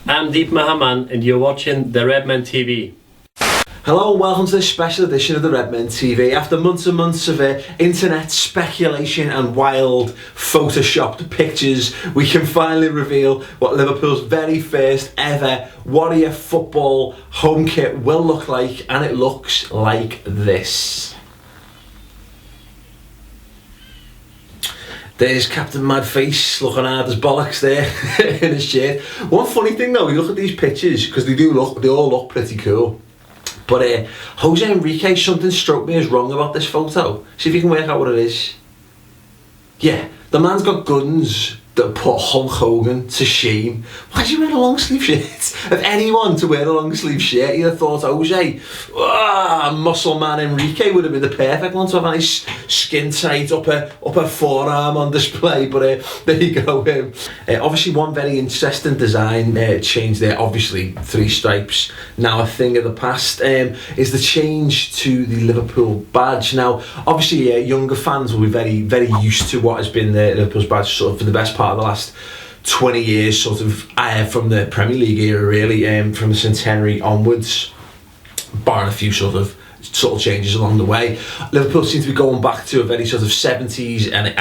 I'm Deep Mahaman and you're watching the Redmen TV. Hello and welcome to this special edition of the Redmen TV. After months and months of internet speculation and wild photoshopped pictures, we can finally reveal what Liverpool's very first ever Warrior football home kit will look like, and it looks like this. There's Captain Madface looking hard as bollocks there in his shirt. One funny thing though, you look at these pictures, because they all look pretty cool. But Jose Enrique, something struck me as wrong about this photo. See if you can work out what it is. Yeah, the man's got guns that put Hulk Hogan to shame. Why do you wear a long sleeve shirt? Of anyone to wear a long sleeve shirt, you'd have thought Jose, muscle man Enrique would have been the perfect one to have a nice skin tight upper forearm on display. But there you go. Obviously one very interesting design change there. Obviously 3 stripes, now a thing of the past, is the change to the Liverpool badge. Now obviously younger fans will be very, very used to what has been the Liverpool's badge sort of for the best part of the last 20 years, sort of from the Premier League era really, from the centenary onwards, barring a few sort of subtle changes along the way. Liverpool seem to be going back to a very sort of 70s and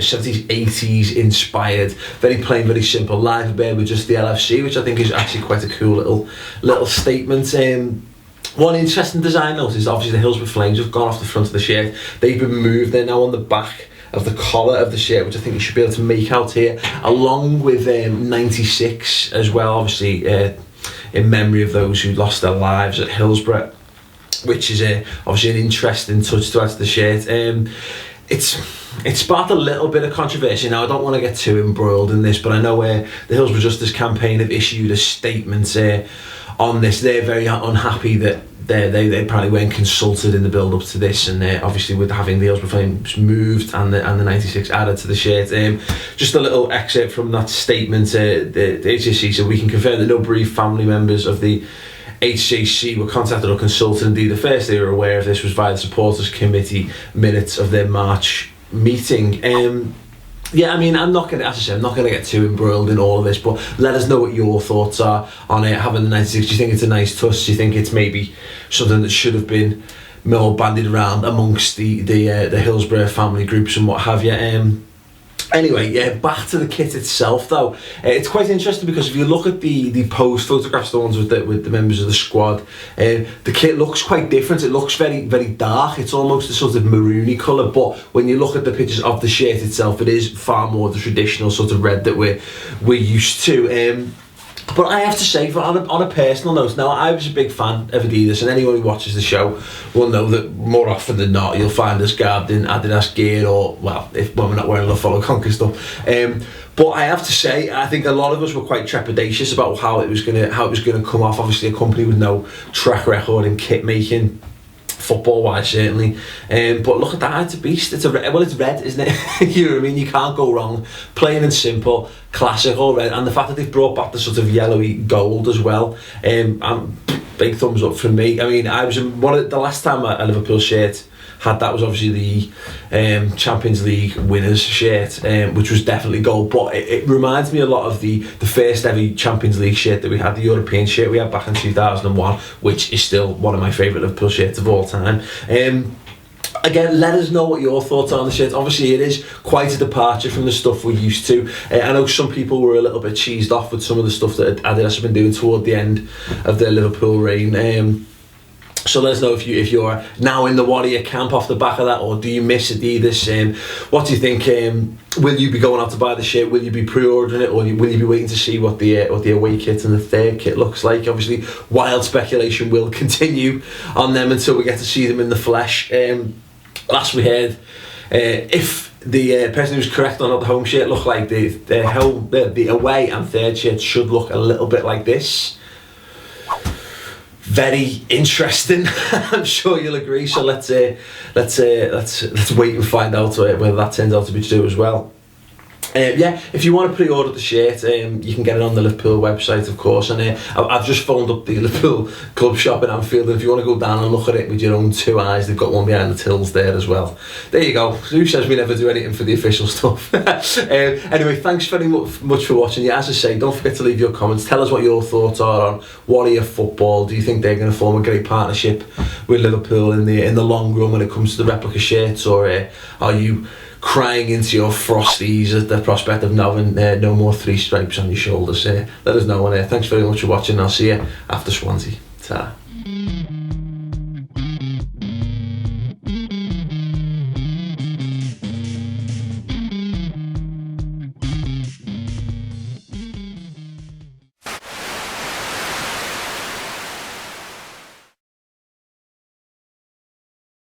70s 80s inspired, very plain, very simple live bear with just the LFC, which I think is actually quite a cool little statement. One interesting design note is obviously the Hillsborough Flames have gone off the front of the shirt. They've been moved, they're now on the back of the collar of the shirt, which I think you should be able to make out here, along with 96 as well, obviously in memory of those who lost their lives at Hillsborough, which is obviously an interesting touch to add to the shirt. It sparked a little bit of controversy. Now I don't want to get too embroiled in this, but I know the Hillsborough Justice Campaign have issued a statement on this. They're very unhappy that they apparently weren't consulted in the build-up to this, and obviously with having the Hillsborough Flames moved and the 96 added to the shirt. Just a little excerpt from that statement. The HJC said, "We can confirm that no bereaved family members of the HJC were contacted or consulted. Indeed, the first they were aware of this was via the supporters committee minutes of their March meeting." Yeah, I mean, I'm not going to get too embroiled in all of this, but let us know what your thoughts are on it, having the 96. Do you think it's a nice touch? Do you think it's maybe something that should have been more bandied around amongst the Hillsborough family groups and what have you? Anyway, yeah, back to the kit itself though. It's quite interesting because if you look at the post photographs, the ones with the members of the squad, the kit looks quite different. It looks very, very dark. It's almost a sort of maroony colour, but when you look at the pictures of the shirt itself, it is far more the traditional sort of red that we're used to. But I have to say, on a personal note, now I was a big fan of Adidas, and anyone who watches the show will know that more often than not you'll find us garbed in Adidas gear, or when we're not wearing the Follow Conquer stuff. But I have to say, I think a lot of us were quite trepidatious about how it was gonna come off. Obviously, a company with no track record in kit making, football wise certainly, but look at that, it's a beast. It's red, isn't it? You know what I mean? You can't go wrong. Plain and simple, classic, all red, and the fact that they've brought back the sort of yellowy gold as well, big thumbs up from me. I mean, I was the last time a Liverpool shirt had that was obviously the Champions League winners shirt, which was definitely gold, but it reminds me a lot of the first ever Champions League shirt that we had, the European shirt we had back in 2001, which is still one of my favourite Liverpool shirts of all time. Again, let us know what your thoughts are on the shirt. Obviously it is quite a departure from the stuff we're used to. I know some people were a little bit cheesed off with some of the stuff that Adidas have been doing toward the end of their Liverpool reign. So let us know if you're now in the Warrior camp off the back of that, or do you miss Adidas? What do you think? Will you be going out to buy the shirt? Will you be pre-ordering it, or will you be waiting to see what the away kit and the third kit looks like? Obviously, wild speculation will continue on them until we get to see them in the flesh. Last we heard, if the person who's correct on what the home shirt looked like, the away and third shirt should look a little bit like this. Very interesting. I'm sure you'll agree. So let's wait and find out whether that turns out to be true as well. Yeah, if you want to pre-order the shirt, you can get it on the Liverpool website, of course. And I've just phoned up the Liverpool club shop in Anfield, and if you want to go down and look at it with your own two eyes, they've got one behind the tills there as well. There you go. Who says we never do anything for the official stuff? Anyway, thanks very much for watching. Yeah, as I say, don't forget to leave your comments. Tell us what your thoughts are on Warrior Football. Do you think they're going to form a great partnership with Liverpool in the long run when it comes to the replica shirts, or are you crying into your frosties at the prospect of having no more three stripes on your shoulders? Let us know. And thanks very much for watching. I'll see you after Swansea. Ta.